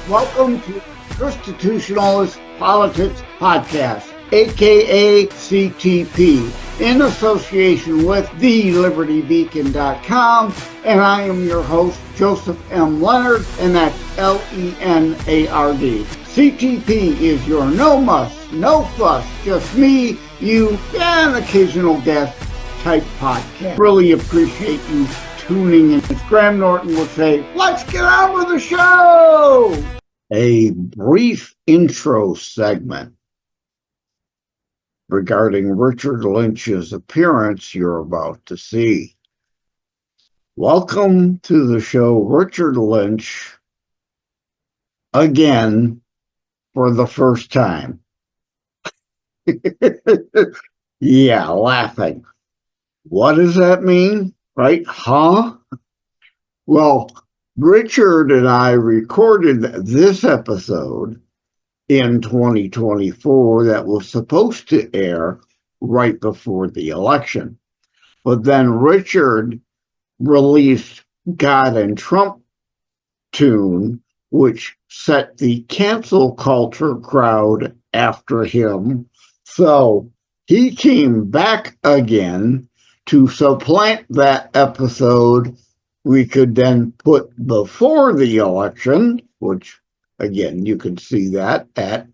Welcome to ChristiTutionalist Politics Podcast, aka CTP, in association with TheLibertyBeacon.com, and I am your host, Joseph M. Leonard, and that's Leonard. CTP is your no muss, no fuss, just me, you, and occasional guest type podcast. Really appreciate you tuning in. As Graham Norton would say, let's get on with the show! A brief intro segment regarding Richard Lynch's appearance you're about to see. Welcome to the show, Richard Lynch, again for the first time. Yeah, laughing. What does that mean? Right? Huh? Well, Richard and I recorded this episode in 2024 that was supposed to air right before the election. But then Richard released God and Trump tune, which set the cancel culture crowd after him. So he came back again to supplant that episode we could then put before the election, which, again, you can see that at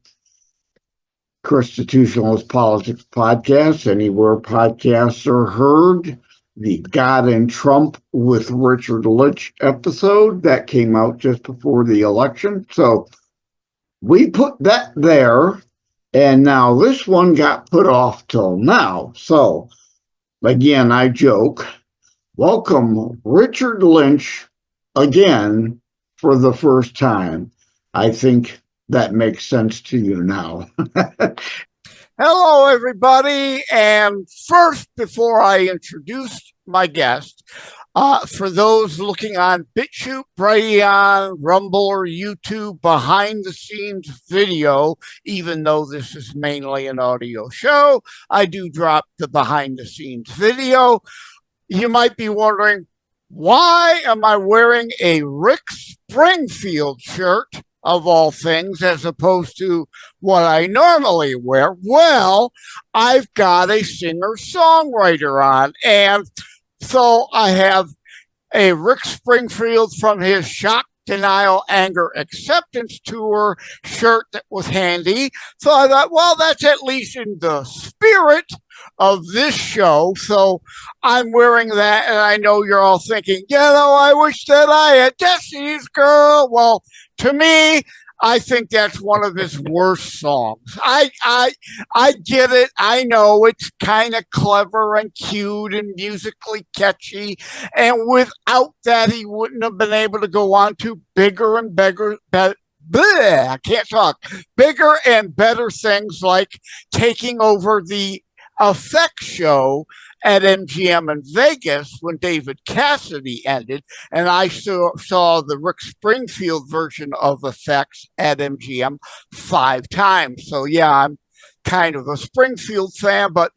ChristiTutionalist Politics Podcast, anywhere podcasts are heard. The God and Trump with Richard Lynch episode that came out just before the election. So we put that there, and now this one got put off till now. So, again, I joke. Welcome, Richard Lynch, again for the first time. I think that makes sense to you now. Hello, everybody. And first, before I introduce my guest, for those looking on BitChute, Brighteon, Rumble, or YouTube behind-the-scenes video, even though this is mainly an audio show, I do drop the behind-the-scenes video. You might be wondering, why am I wearing a Rick Springfield shirt, of all things, as opposed to what I normally wear? Well, I've got a singer-songwriter on, and so I have a Rick Springfield from his Shock, Denial, Anger, Acceptance Tour shirt that was handy. So I thought, well, that's at least in the spirit of this show. So I'm wearing that, and I know you're all thinking, I wish that I had Destiny's Girl. Well, to me, I think that's one of his worst songs. I get it. I know it's kind of clever and cute and musically catchy. And without that, he wouldn't have been able to go on to bigger and better, I can't talk. Bigger and better things like taking over the Effect show at MGM in Vegas when David Cassidy ended, and I saw the Rick Springfield version of Effects at MGM 5 times. So yeah, I'm kind of a Springfield fan, but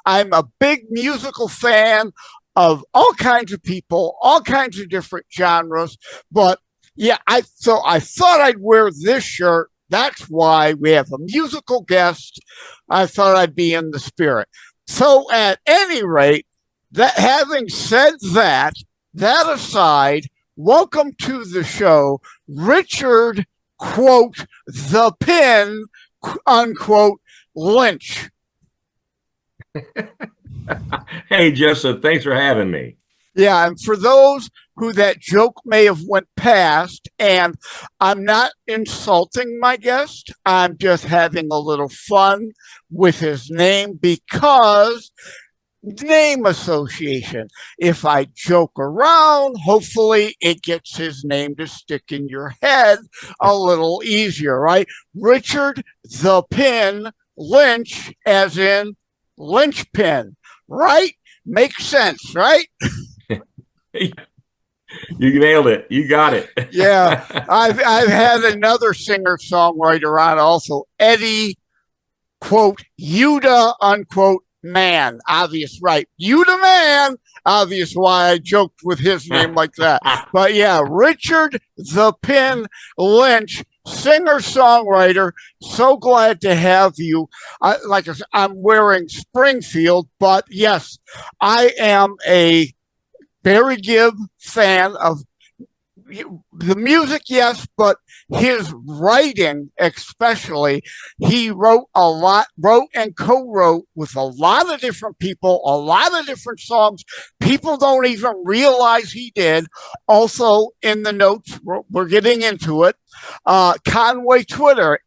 I'm a big musical fan of all kinds of people, all kinds of different genres. But yeah, I thought I'd wear this shirt. That's why we have a musical guest. I thought I'd be in the spirit. So at any rate, having said that aside, welcome to the show, Richard, quote, the pin, unquote, Lynch. Hey, Joseph, thanks for having me. Yeah, and for those who that joke may have went past, and I'm not insulting my guest, I'm just having a little fun with his name because name association. If I joke around, hopefully it gets his name to stick in your head a little easier, right? Richard the Pin Lynch, as in linchpin, right? Makes sense, right? You nailed it. You got it. Yeah. I've had another singer-songwriter on also, Eddie, quote, Yuda, unquote, Man, obvious, right? You the man, obvious why I joked with his name like that. But yeah, Richard the Pin Lynch, singer-songwriter. So glad to have you. Like I said, I'm wearing Springfield, but yes, I am a Barry Gibb fan of the music, yes, but his writing, especially, he wrote and co-wrote with a lot of different people, a lot of different songs. People don't even realize he did. Also, in the notes, we're getting into it. Conway Twitter,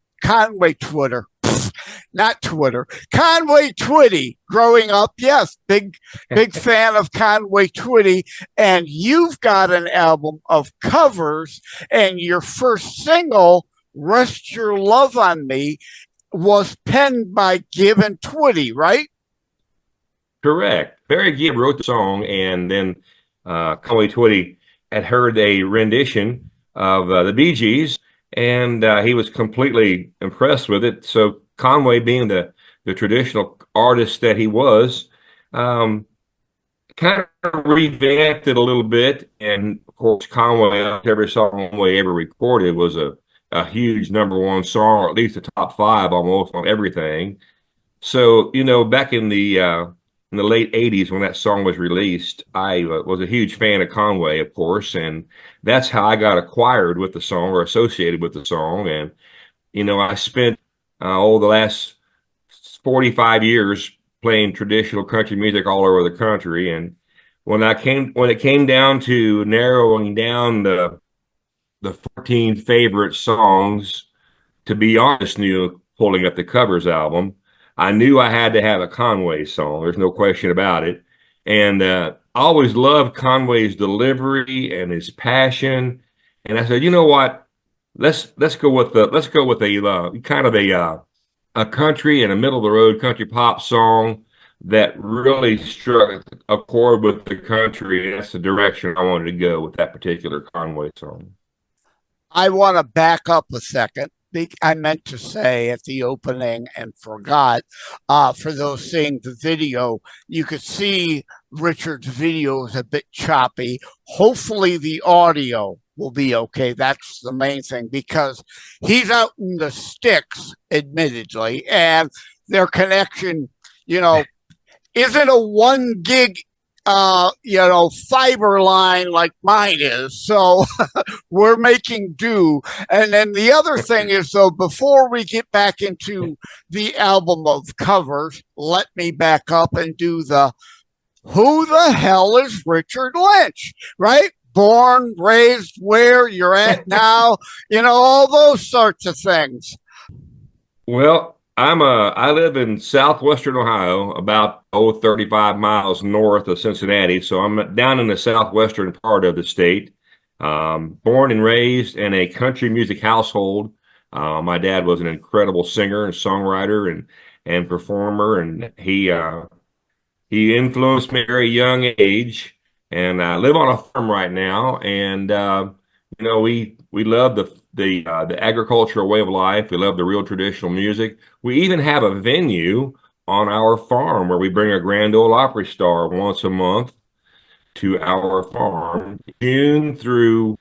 not Twitter. Conway Twitty, growing up, yes, big fan of Conway Twitty. And you've got an album of covers, and your first single, Rest Your Love on Me, was penned by Gibb and Twitty, right? Correct. Barry Gibb wrote the song, and then Conway Twitty had heard a rendition of the Bee Gees, and he was completely impressed with it. So Conway, being the traditional artist that he was, kind of revamped it a little bit. And of course, Conway, every song Conway ever recorded was a huge #1 song, or at least a top 5 almost on everything. So, back in the late 80s when that song was released, I was a huge fan of Conway, of course, and that's how I got acquired with the song or associated with the song. And, I spent the last 45 years playing traditional country music all over the country. And when it came down to narrowing down the 14 favorite songs, to be honest, pulling up the covers album, I knew I had to have a Conway song. There's no question about it. And I always loved Conway's delivery and his passion. And I said, you know what? Let's go with a kind of a country and a middle of the road country pop song that really struck a chord with the country. And that's the direction I wanted to go with that particular Conway song. I want to back up a second. I meant to say at the opening and forgot, for those seeing the video, you could see Richard's video is a bit choppy. Hopefully the audio will be okay. That's the main thing, because he's out in the sticks, admittedly, and their connection, isn't a 1 gig fiber line like mine is. So we're making do. And then the other thing is, though, before we get back into the album of covers, let me back up and do who the hell is Richard Lynch, right? Born, raised, where you're at now, all those sorts of things. Well, I live in southwestern Ohio, about 35 miles north of Cincinnati. So I'm down in the southwestern part of the state. Born and raised in a country music household. My dad was an incredible singer and songwriter and performer, and he influenced me at a very young age. And I live on a farm right now, and we love the agricultural way of life. We love the real traditional music. We even have a venue on our farm where we bring a Grand Ole Opry star once a month to our farm, June through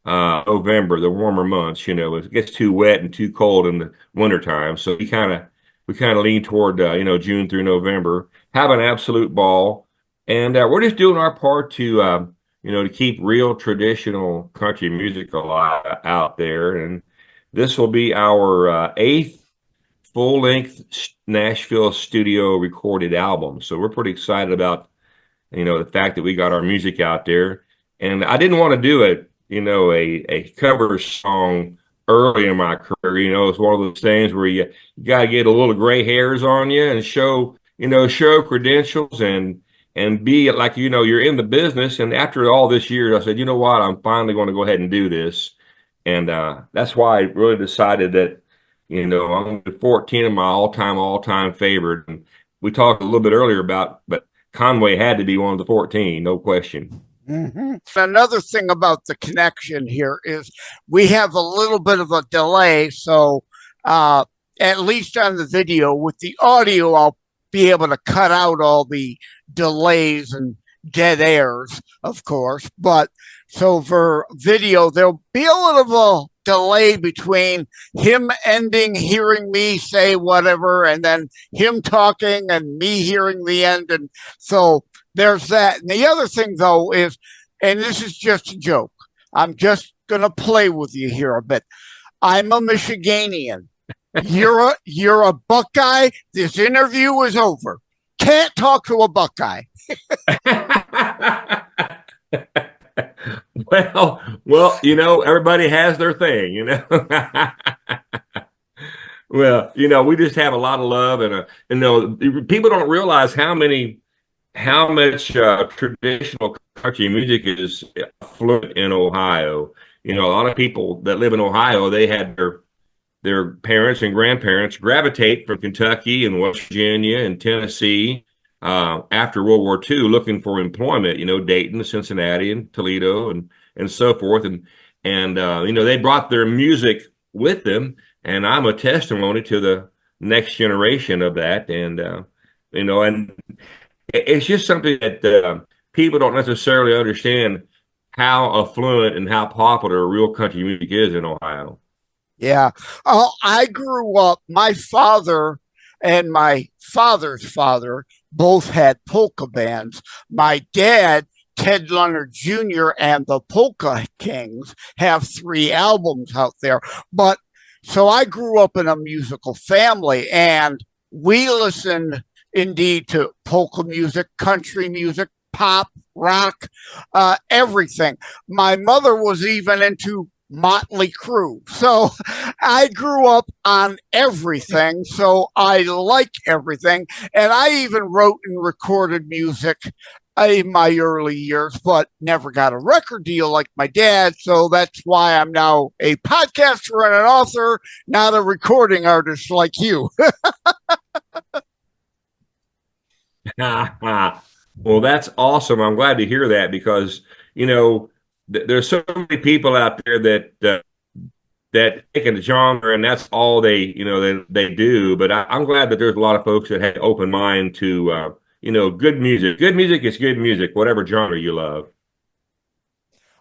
November, the warmer months. It gets too wet and too cold in the wintertime. So we kind of lean toward June through November, have an absolute ball, and we're just doing our part to to keep real traditional country music alive out there. And this will be our 8th full-length Nashville studio recorded album. So we're pretty excited about, the fact that we got our music out there. And I didn't want to do a cover song early in my career. It's one of those things where you got to get a little gray hairs on you and show credentials and be like, you're in the business. And after all this years, I said, you know what, I'm finally going to go ahead and do this. And that's why I really decided that, I'm going to 14 of my all-time favorite. And we talked a little bit earlier but Conway had to be one of the 14, no question. Mm-hmm. Another thing about the connection here is we have a little bit of a delay. So at least on the video, with the audio, I'll be able to cut out all the delays and dead airs, of course. But so for video, there'll be a little bit of a delay between him ending, hearing me say whatever, and then him talking and me hearing the end. And so there's that. And the other thing, though, is, and this is just a joke, I'm just going to play with you here a bit. I'm a Michiganian. You're a Buckeye. This interview is over. Can't talk to a Buckeye. Well, you know, everybody has their thing, you know. Well, you know, we just have a lot of love, and you know, people don't realize how much traditional country music is fluent in Ohio. You know, a lot of people that live in Ohio, they had their parents and grandparents gravitate from Kentucky and West Virginia and Tennessee after World War II, looking for employment. You know, Dayton, Cincinnati, and Toledo, and so forth, and you know, they brought their music with them, and I'm a testimony to the next generation of that, and you know, and it's just something that people don't necessarily understand how affluent and how popular real country music is in Ohio. Yeah. I grew up, my father and my father's father both had polka bands. My dad, Ted Leonard Jr. and the Polka Kings have 3 albums out there. But so I grew up in a musical family, and we listened indeed to polka music, country music, pop, rock, everything. My mother was even into Motley Crue. So I grew up on everything. So I like everything. And I even wrote and recorded music in my early years, but never got a record deal like my dad. So that's why I'm now a podcaster and an author, not a recording artist like you. Well, that's awesome. I'm glad to hear that, because, you know, there's so many people out there that take a genre and that's all they, you know, they do. But I'm glad that there's a lot of folks that have an open mind to, you know, good music. Good music is good music, whatever genre you love.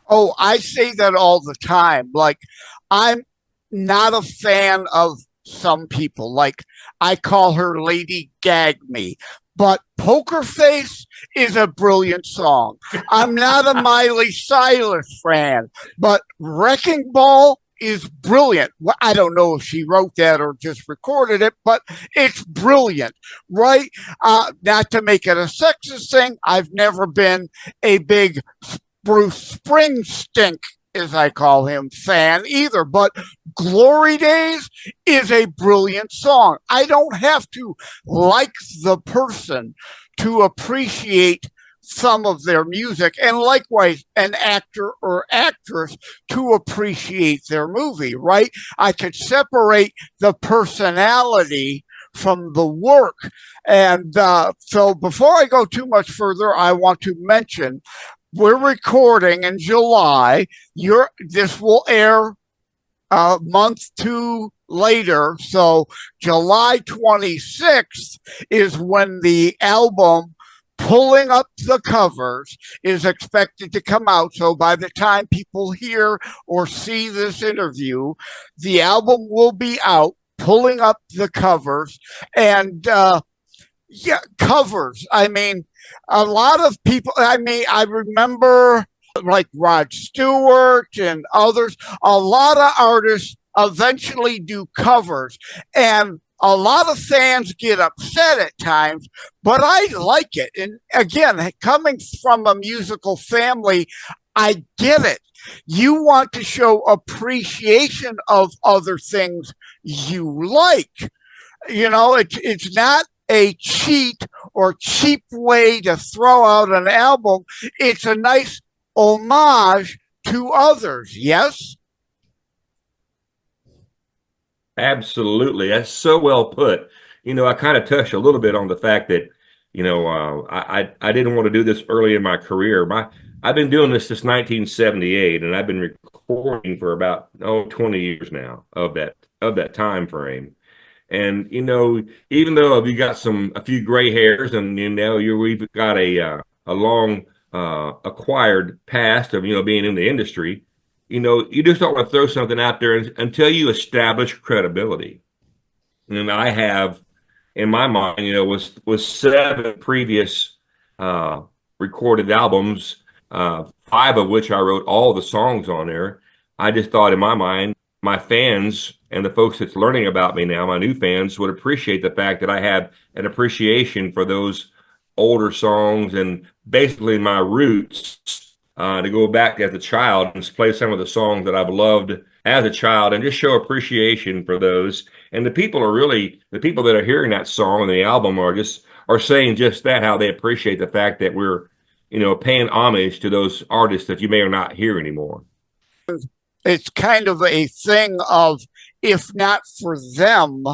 Oh, I say that all the time. Like, I'm not a fan of some people. Like, I call her Lady Gag Me. But Poker Face is a brilliant song. I'm not a Miley Cyrus fan, but Wrecking Ball is brilliant. Well, I don't know if she wrote that or just recorded it, but it's brilliant, right? Not to make it a sexist thing, I've never been a big Bruce Springsteen, as I call him, fan either, but Glory Days is a brilliant song. I don't have to like the person to appreciate some of their music, and likewise an actor or actress to appreciate their movie, right? I could separate the personality from the work. And so before I go too much further, I want to mention we're recording in July. This will air a month to later. So July 26th is when the album Pulling Up the Covers is expected to come out. So by the time people hear or see this interview, the album will be out, Pulling Up the Covers. And yeah, covers. I mean, a lot of people, I mean, I remember like Rod Stewart and others, a lot of artists eventually do covers. And a lot of fans get upset at times, but I like it. And again, coming from a musical family, I get it. You want to show appreciation of other things you like. You know, it's not a cheat or cheap way to throw out an album. It's a nice homage to others. Yes? Absolutely. That's so well put. You know, I kind of touched a little bit on the fact that, you know, I didn't want to do this early in my career. I've been doing this since 1978, and I've been recording for about 20 years now of that time frame. And even though you got a few gray hairs, and we've got a long acquired past of being in the industry, you just don't want to throw something out there until you establish credibility. And I have, in my mind, was 7 previous recorded albums, 5 of which I wrote all the songs on there. I just thought in my mind, my fans and the folks that's learning about me now, my new fans, would appreciate the fact that I have an appreciation for those older songs and basically my roots, to go back as a child and play some of the songs that I've loved as a child and just show appreciation for those. And the people that are hearing that song and the album are saying just that, how they appreciate the fact that we're, paying homage to those artists that you may or not hear anymore. It's kind of a thing of, if not for them,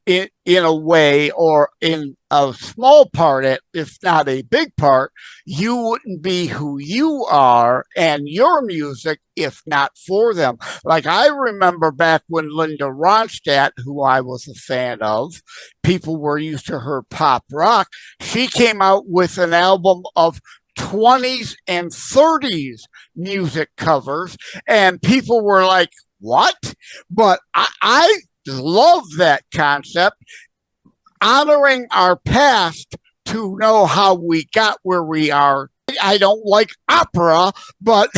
in a way, or in a small part, if not a big part, you wouldn't be who you are and your music if not for them. Like, I remember back when Linda Ronstadt, who I was a fan of, people were used to her pop rock, she came out with an album of 20s and 30s music covers, and people were like, what? But I love that concept, honoring our past to know how we got where we are. I don't like opera, but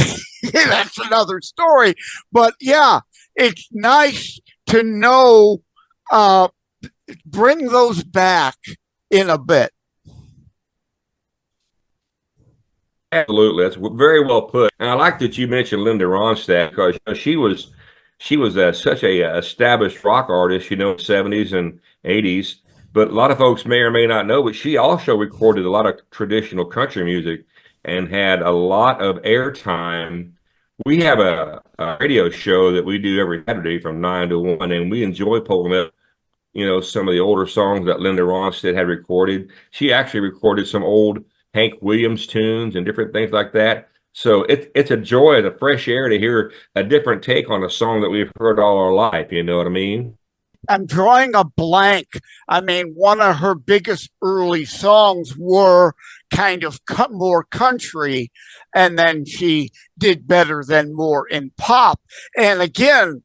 that's another story. But yeah, it's nice to know, bring those back in a bit. Absolutely, that's very well put. And I like that you mentioned Linda Ronstadt, because she was such a established rock artist, in the 70s and 80s. But a lot of folks may or may not know, but she also recorded a lot of traditional country music and had a lot of airtime. We have a radio show that we do every Saturday from 9 to 1, and we enjoy pulling up, some of the older songs that Linda Ronstadt had recorded. She actually recorded some old Hank Williams tunes and different things like that. So it's a joy, it's a fresh air to hear a different take on a song that we've heard all our life. You know what I mean? I'm drawing a blank. I mean, one of her biggest early songs were kind of more country, and then she did better than more in pop. And again,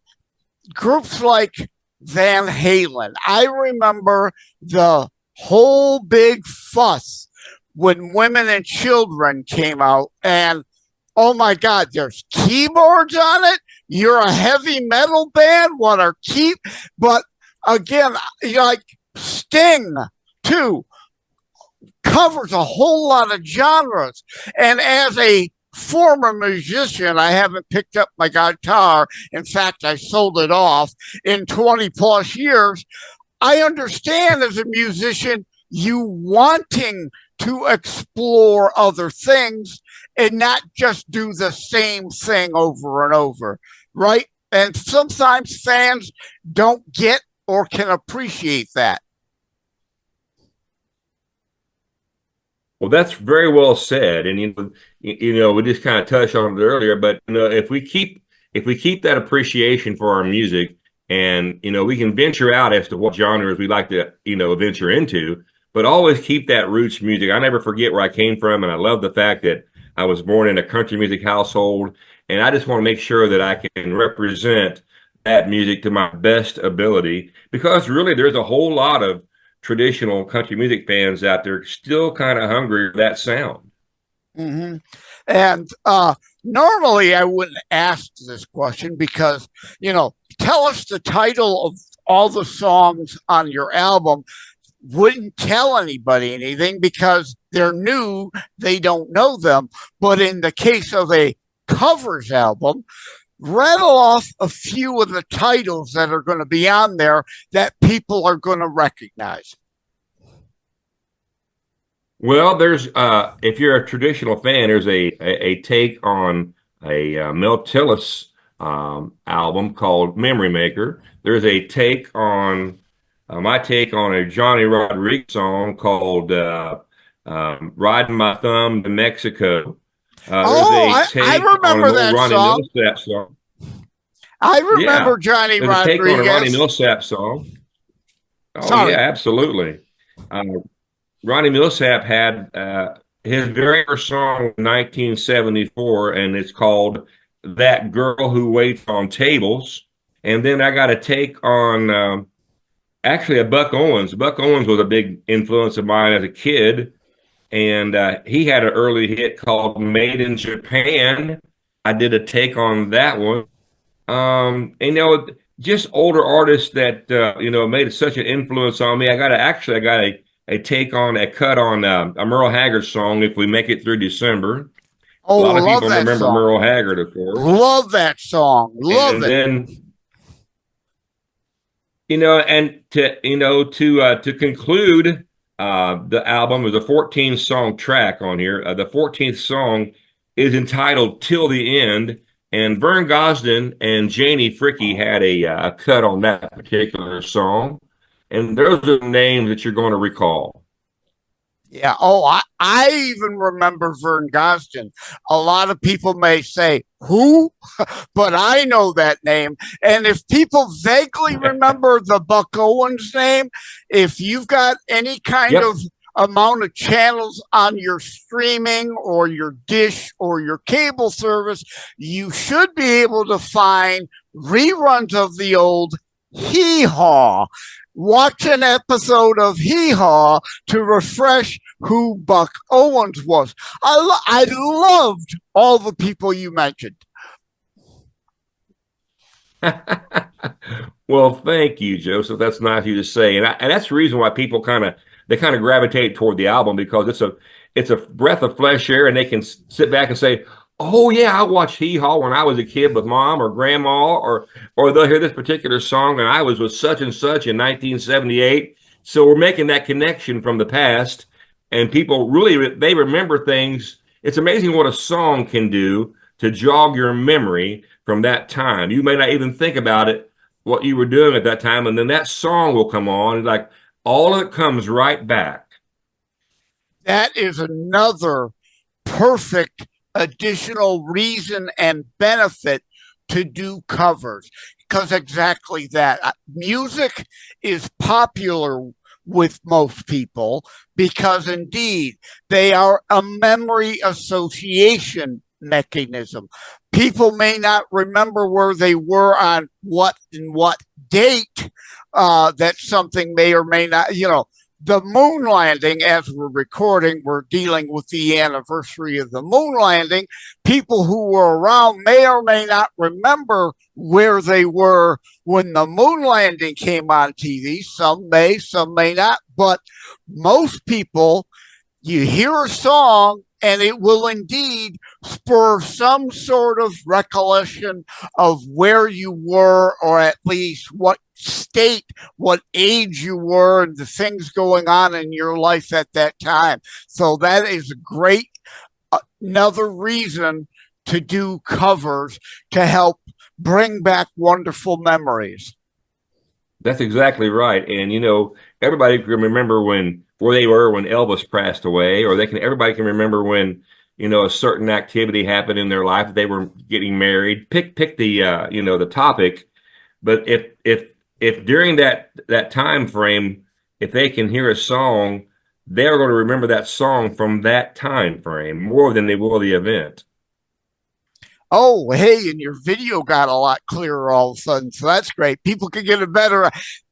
groups like Van Halen, I remember the whole big fuss when Women and Children came out, and oh my God, there's keyboards on it. You're a heavy metal band. What are key? But again, like Sting too covers a whole lot of genres. And as a former musician, I haven't picked up my guitar. In fact, I sold it off in 20 plus years. I understand as a musician, you wanting to explore other things and not just do the same thing over and over, right? And sometimes fans don't get or can appreciate that. Well, that's very well said. And we just kind of touched on it earlier, but if we keep that appreciation for our music, and we can venture out as to what genres we like to venture into, but always keep that roots music. I never forget where I came from, and I love the fact that I was born in a country music household, and I just want to make sure that I can represent that music to my best ability, because really there's a whole lot of traditional country music fans out there still kind of hungry for that sound. Mm-hmm. And normally I wouldn't ask this question because, tell us the title of all the songs on your album. Wouldn't tell anybody anything because they're new, they don't know them. But in the case of a covers album, rattle off a few of the titles that are going to be on there that people are going to recognize. Well, there's if you're a traditional fan, there's a take on a Mel Tillis album called Memory Maker. There's a take on my take on a Johnny Rodriguez song called Riding My Thumb to Mexico. I remember that Ronnie song. Millsap song. I remember Johnny Rodriguez. Take on a Ronnie Millsap song. Oh yeah, Sorry. absolutely. Uh, Ronnie Millsap had his very first song in 1974, and it's called "That Girl Who Waits on Tables." And then I got a take on actually a Buck Owens. Buck Owens was a big influence of mine as a kid, and he had an early hit called "Made in Japan." I did a take on that one. And, just older artists that made such an influence on me. I got a take on a cut on a Merle Haggard song, "If We Make It Through December." A Oh, lot of love people that remember song. Merle Haggard, of course. Love that song. Love And it. then, and to conclude the album, is a 14 song track on here. The 14th song is entitled "Till the End." And Vern Gosdin and Janie Fricke had a cut on that particular song. And those are names that you're going to recall. Yeah. Oh, I even remember Vern Gosdin. A lot of people may say, who? But I know that name. And if people vaguely remember the Buck Owens name, if you've got any kind Yep. of amount of channels on your streaming or your dish or your cable service, you should be able to find reruns of the old Hee Haw. Watch an episode of Hee Haw to refresh who Buck Owens was. I loved all the people you mentioned. Well, thank you, Joseph. That's nice of you to say, and that's the reason why people kind of gravitate toward the album, because it's a breath of fresh air, and they can sit back and say, "Oh yeah, I watched Hee Haw when I was a kid with mom or grandma," or they'll hear this particular song, and I was with such and such in 1978. So we're making that connection from the past, and people really they remember things. It's amazing what a song can do to jog your memory from that time. You may not even think about it, what you were doing at that time, and then that song will come on, and like all of it comes right back. That is another perfect additional reason and benefit to do covers, because exactly that. Music is popular with most people because indeed they are a memory association mechanism. People may not remember where they were on what and what date that something may or may not, the moon landing, as we're recording, we're dealing with the anniversary of the moon landing. People who were around may or may not remember where they were when the moon landing came on TV. Some may not, but most people, you hear a song and it will indeed spur some sort of recollection of where you were, or at least what state, what age you were, and the things going on in your life at that time. So that is a great, another reason to do covers to help bring back wonderful memories. That's exactly right. And everybody can remember where they were when Elvis passed away, or everybody can remember when a certain activity happened in their life. They were getting married. Pick the the topic. But if during that time frame, if they can hear a song, they're going to remember that song from that time frame more than they will the event. Oh, hey, and your video got a lot clearer all of a sudden. So that's great. People can get a better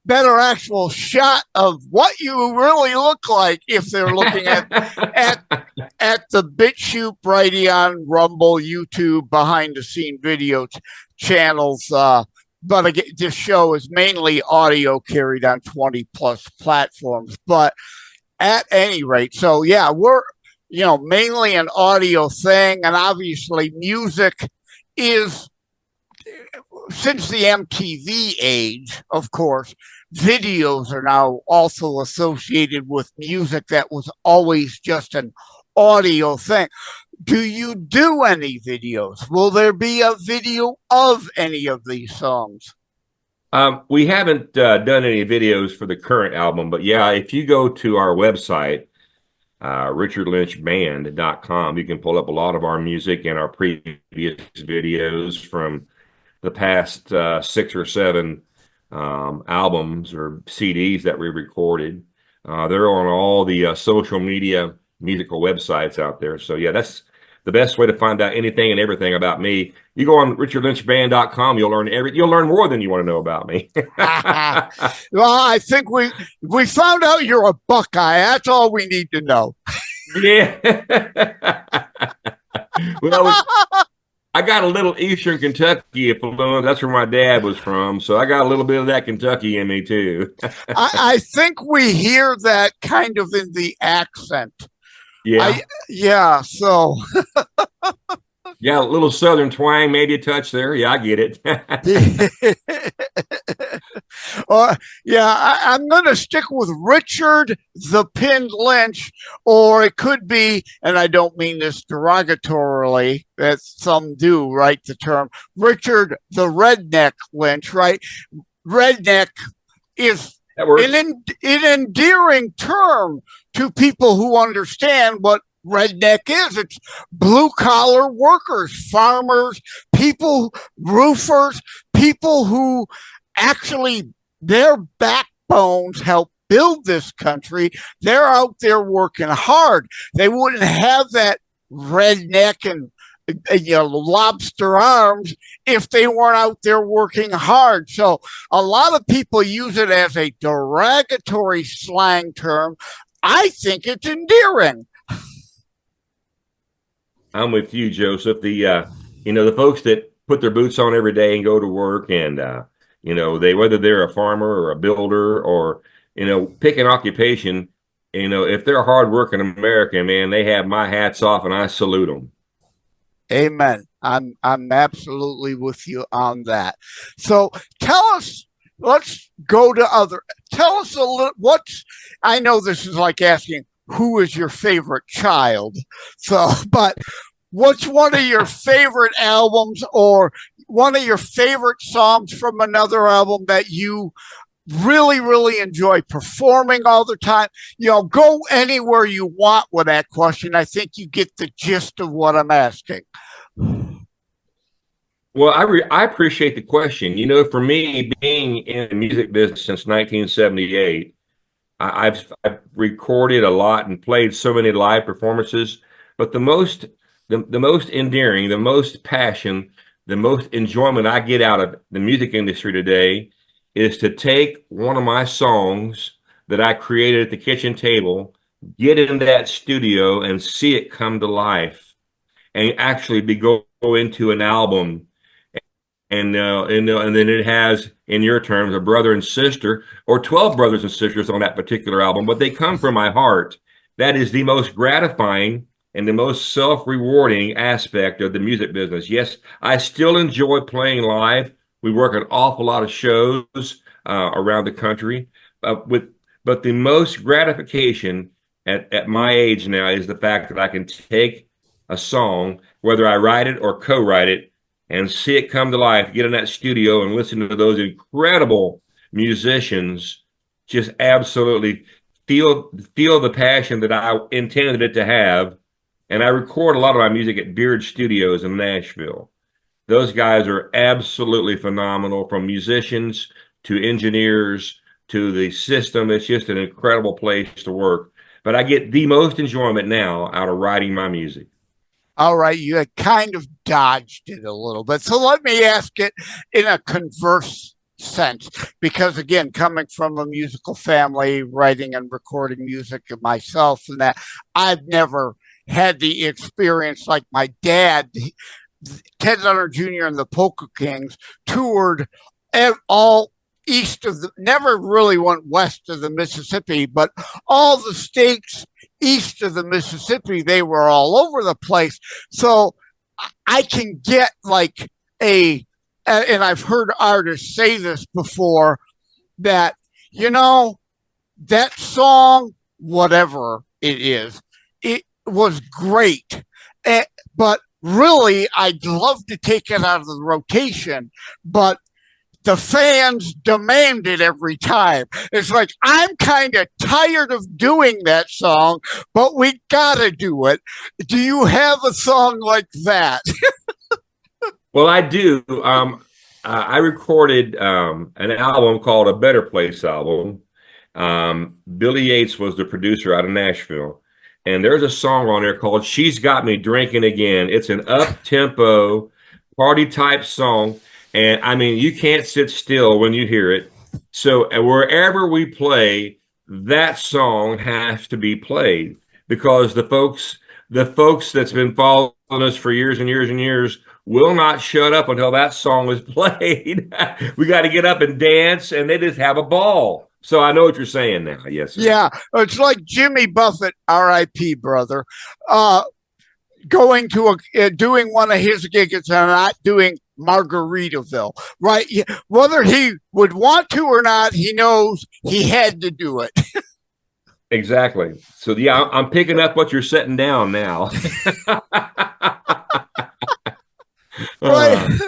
actual shot of what you really look like if they're looking at the BitChute, Brighteon, Rumble, YouTube, behind the scene video channels. But again, this show is mainly audio carried on 20 plus platforms. But at any rate, so yeah, we're mainly an audio thing, and obviously music is, since the MTV age, of course, videos are now also associated with music that was always just an audio thing. Do you do any videos? Will there be a video of any of these songs? We haven't done any videos for the current album, but yeah, if you go to our website, richardlynchband.com, you can pull up a lot of our music and our previous videos from the past 6 or 7 albums or CDs that we recorded. They're on all the social media musical websites out there. So yeah, that's the best way to find out anything and everything about me. You go on richardlynchband.com, you'll learn more than you want to know about me. Well, I think we found out you're a Buckeye. That's all we need to know. Yeah. Well, I got a little Eastern Kentucky influence. That's where my dad was from. So I got a little bit of that Kentucky in me too. I think we hear that kind of in the accent. Yeah. Yeah. So. Yeah, a little Southern twang, maybe a touch there. Yeah, I get it. Yeah, I'm going to stick with Richard the Pinned Lynch, or it could be, and I don't mean this derogatorily, that some do, right, the term, Richard the Redneck Lynch, right? Redneck is an endearing term to people who understand what redneck is. It's blue-collar workers, farmers, people, roofers, people who actually their backbones help build this country. They're out there working hard. They wouldn't have that redneck and lobster arms if they weren't out there working hard. So a lot of people use it as a derogatory slang term. I think it's endearing. I'm with you, Joseph. The folks that put their boots on every day and go to work, and whether they're a farmer or a builder or pick an occupation, if they're a hardworking American, man, they have my hats off and I salute them. Amen. I'm absolutely with you on that. So tell us. Let's go to tell us a little. I know this is like asking, who is your favorite child? So, but what's one of your favorite albums or one of your favorite songs from another album that you really, really enjoy performing all the time? Go anywhere you want with that question. I think you get the gist of what I'm asking. Well, I appreciate the question. For me, being in the music business since 1978, I've recorded a lot and played so many live performances, but the most endearing, the most passion, the most enjoyment I get out of the music industry today is to take one of my songs that I created at the kitchen table, get in that studio and see it come to life and actually go into an album. And then it has, in your terms, a brother and sister or 12 brothers and sisters on that particular album, but they come from my heart. That is the most gratifying and the most self-rewarding aspect of the music business. Yes, I still enjoy playing live. We work an awful lot of shows around the country, but the most gratification at my age now is the fact that I can take a song, whether I write it or co-write it, and see it come to life, get in that studio and listen to those incredible musicians just absolutely feel the passion that I intended it to have. And I record a lot of my music at Beard Studios in Nashville. Those guys are absolutely phenomenal, from musicians to engineers to the system. It's just an incredible place to work. But I get the most enjoyment now out of writing my music. All right, you had kind of dodged it a little bit. So let me ask it in a converse sense, because again, coming from a musical family, writing and recording music myself and that, I've never had the experience like my dad. Ted Leonard Jr. and the Polka Kings toured all east of never really went west of the Mississippi, but all the states east of the Mississippi, they were all over the place. So I can get like and I've heard artists say this before, that, that song, whatever it is, it was great. But really, I'd love to take it out of the rotation, but the fans demand it every time. It's like, I'm kind of tired of doing that song, but we gotta do it. Do you have a song like that? Well, I do. I recorded an album called A Better Place album. Billy Yates was the producer out of Nashville. And there's a song on there called She's Got Me Drinking Again. It's an up-tempo, party-type song. And I mean, you can't sit still when you hear it. So wherever we play, that song has to be played because the folks that's been following us for years and years and years will not shut up until that song is played. We got to get up and dance, and they just have a ball. So I know what you're saying now. Yes, sir. Yeah, it's like Jimmy Buffett, R.I.P. brother, going to doing one of his gigs and not doing Margaritaville, right? Whether he would want to or not, he knows he had to do it. Exactly. So yeah, I'm picking up what you're setting down now. Right.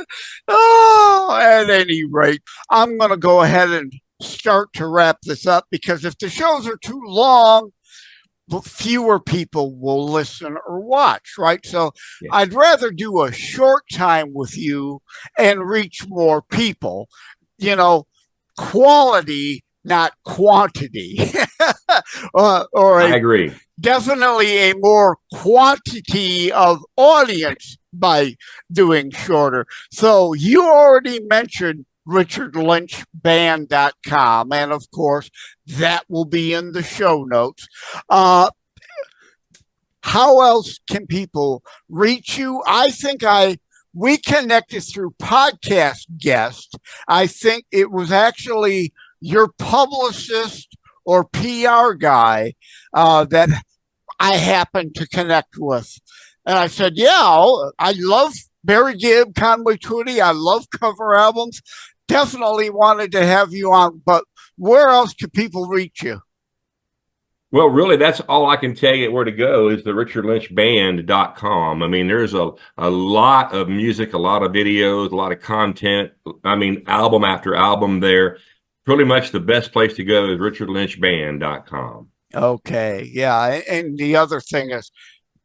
Oh, at any rate, I'm going to go ahead and start to wrap this up because if the shows are too long, fewer people will listen or watch, right? So yeah. I'd rather do a short time with you and reach more people, quality, not quantity. I agree. Definitely a more quantity of audience by doing shorter. So you already mentioned RichardLynchBand.com, and of course, that will be in the show notes. How else can people reach you? I think we connected through podcast guest. I think it was actually your publicist or PR guy that I happened to connect with. And I said, yeah, I love Barry Gibb, Conway Twitty. I love cover albums. Definitely wanted to have you on, but where else can people reach you? Well, really, that's all I can tell you where to go is the RichardLynchBand.com. I mean, there's a lot of music, a lot of videos, a lot of content. I mean, album after album there. Pretty much the best place to go is RichardLynchBand.com. Okay, yeah. And the other thing is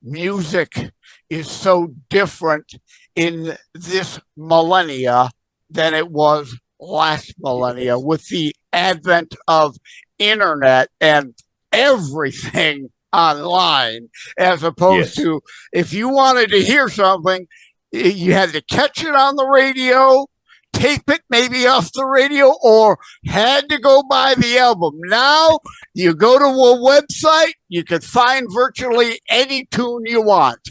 music is so different in this millennia than it was last millennia with the advent of internet and everything online, as opposed to if you wanted to hear something, you had to catch it on the radio, tape it maybe off the radio, or had to go buy the album. Now you go to a website, you can find virtually any tune you want.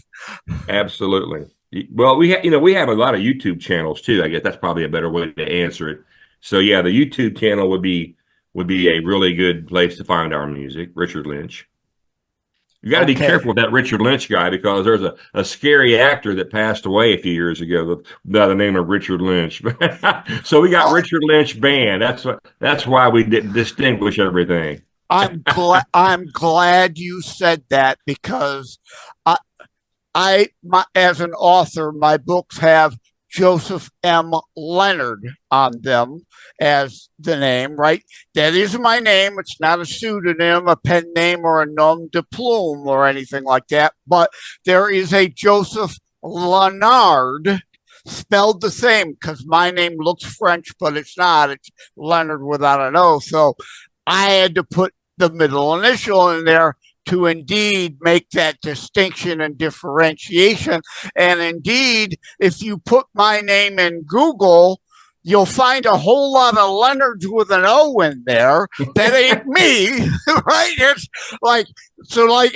Absolutely. Well, we have a lot of YouTube channels too. I guess that's probably a better way to answer it. So yeah, the YouTube channel would be a really good place to find our music, Richard Lynch. You got to be careful with that Richard Lynch guy because there's a scary actor that passed away a few years ago by the name of Richard Lynch. So we got Richard Lynch Band. That's why we distinguish everything. I'm glad you said that because as an author, my books have Joseph M. Leonard on them as the name, right? That is my name. It's not a pseudonym, a pen name, or a nom de plume or anything like that. But there is a Joseph Leonard spelled the same because my name looks French, but it's not. It's Leonard without an O. So I had to put the middle initial in there to indeed make that distinction and differentiation. And indeed, if you put my name in Google, you'll find a whole lot of Leonards with an O in there. That ain't me, right? It's like,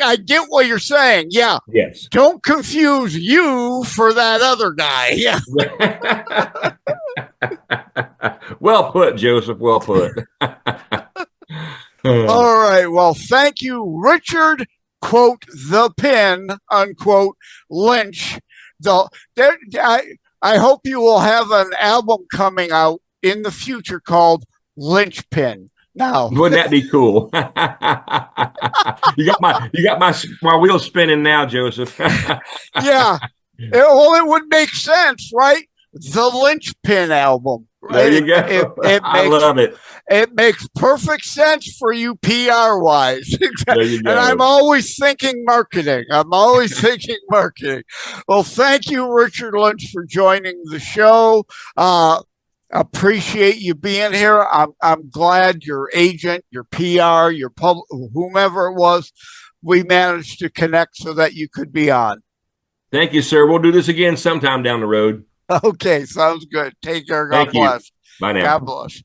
I get what you're saying. Yeah. Yes. Don't confuse you for that other guy. Yeah. Well put, Joseph. Well put. All right. Well, thank you, Richard, quote, the pen, unquote, Lynch. I hope you will have an album coming out in the future called Lynchpin. Now, wouldn't that be cool? You got my wheels spinning now, Joseph. Yeah. Well, it would make sense, right? The Lynchpin album. There you go. I love it. It makes perfect sense for you PR-wise. There you go. And I'm always thinking marketing. Well, thank you, Richard Lynch, for joining the show. Appreciate you being here. I'm glad your agent, your PR, your whomever it was, we managed to connect so that you could be on. Thank you, sir. We'll do this again sometime down the road. Okay, sounds good. Take care. God Thank bless. You. Bye now. God bless.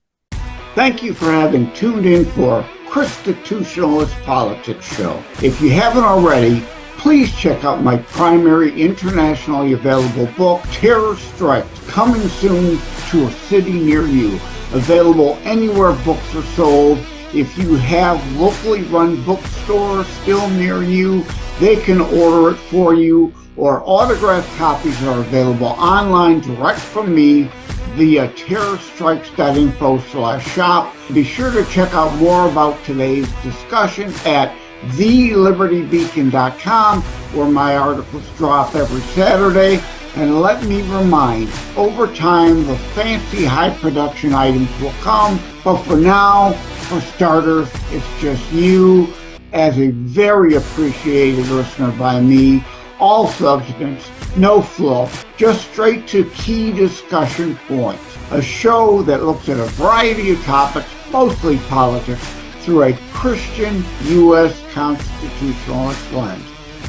Thank you for having tuned in for ChristiTutionalist Politics Show. If you haven't already, please check out my primary internationally available book, Terror Strikes, coming soon to a city near you. Available anywhere books are sold. If you have locally run bookstores still near you, they can order it for you, or autographed copies are available online direct from me via terrorstrikes.info/shop. Be sure to check out more about today's discussion at TheLibertyBeacon.com, where my articles drop every Saturday. And let me remind, over time, the fancy high production items will come. But for now, for starters, it's just you as a very appreciated listener by me. All substance, no fluff, just straight to key discussion points. A show that looks at a variety of topics, mostly politics, through a Christian U.S. constitutionalist lens.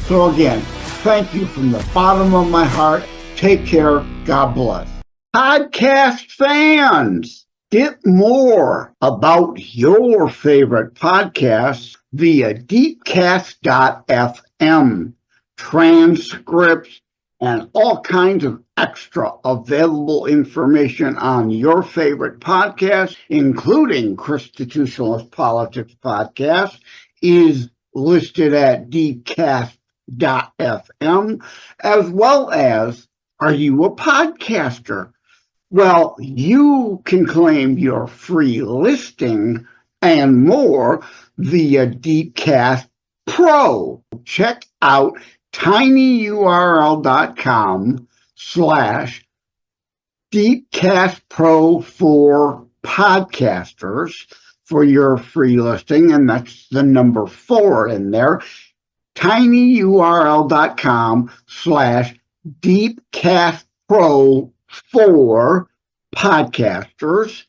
So again, thank you from the bottom of my heart. Take care. God bless. Podcast fans, get more about your favorite podcasts via DeepCastPRO, transcripts, and all kinds of extra available information on your favorite podcast, including ChristiTutionalist Politics podcast, is listed at DeepCast.fm, as well as, are you a podcaster? Well, you can claim your free listing and more via DeepCastPRO. Check out tinyurl.com/DeepCastPRO for podcasters for your free listing, and that's the number 4 in there. tinyurl.com/DeepCastPRO for podcasters,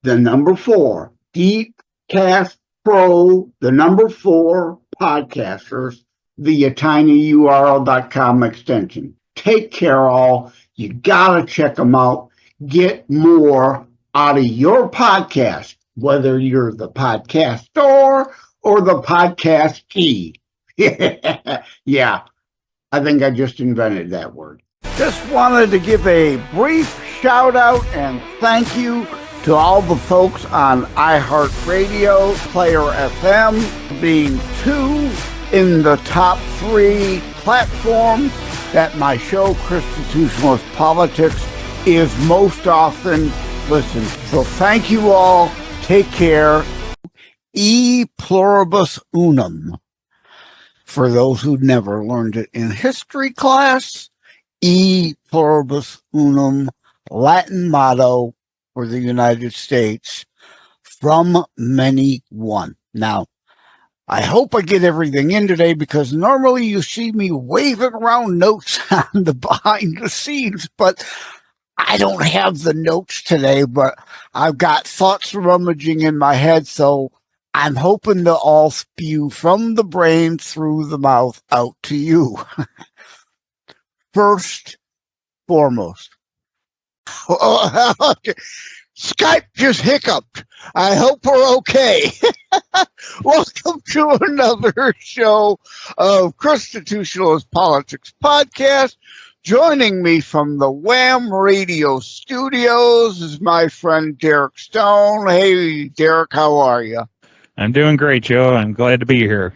the number 4, DeepCastPRO, the number 4 podcasters via tinyurl.com extension. Take care, all. You gotta check them out. Get more out of your podcast, whether you're the podcaster or the podcastee. Yeah, I think I just invented that word. Just wanted to give a brief shout out and thank you to all the folks on iHeartRadio, Player FM, being 2 in the top 3 platforms that my show, ChristiTutionalist Politics, is most often listened. So thank you all. Take care. E pluribus unum. For those who never learned it in history class, E pluribus unum, Latin motto for the United States, from many one. Now, I hope I get everything in today, because normally you see me waving around notes on the behind the scenes, but I don't have the notes today, but I've got thoughts rummaging in my head, so I'm hoping to all spew from the brain through the mouth out to you. First, foremost. Okay. Skype just hiccuped. I hope we're okay. Welcome to another show of ChristiTutionalist Politics podcast. Joining me from the Wham Radio studios is my friend Derek Stone. Hey, Derek, how are you? I'm doing great, Joe. I'm glad to be here.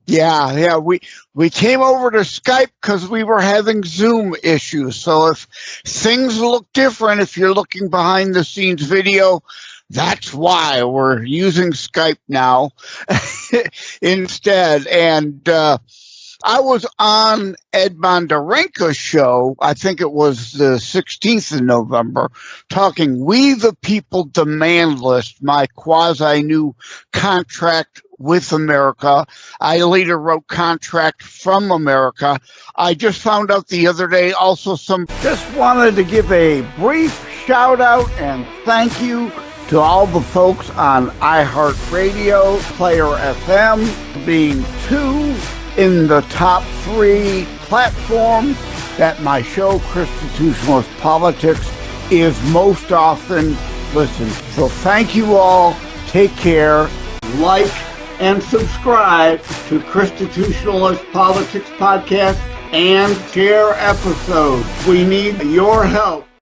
Yeah. We came over to Skype because we were having Zoom issues. So if things look different, if you're looking behind the scenes video, that's why we're using Skype now instead. And I was on Ed Bondarenka's show, I think it was the 16th of November, talking We the People Demand List, my quasi-new contract with America. I later wrote Contract from America. I just found out the other day also just wanted to give a brief shout out and thank you to all the folks on iHeartRadio, Player FM, being 2 in the top 3 platforms that my show, ChristiTutionalist Politics, is most often listened. So thank you all. Take care. Like and subscribe to ChristiTutionalist Politics Podcast and share episodes. We need your help.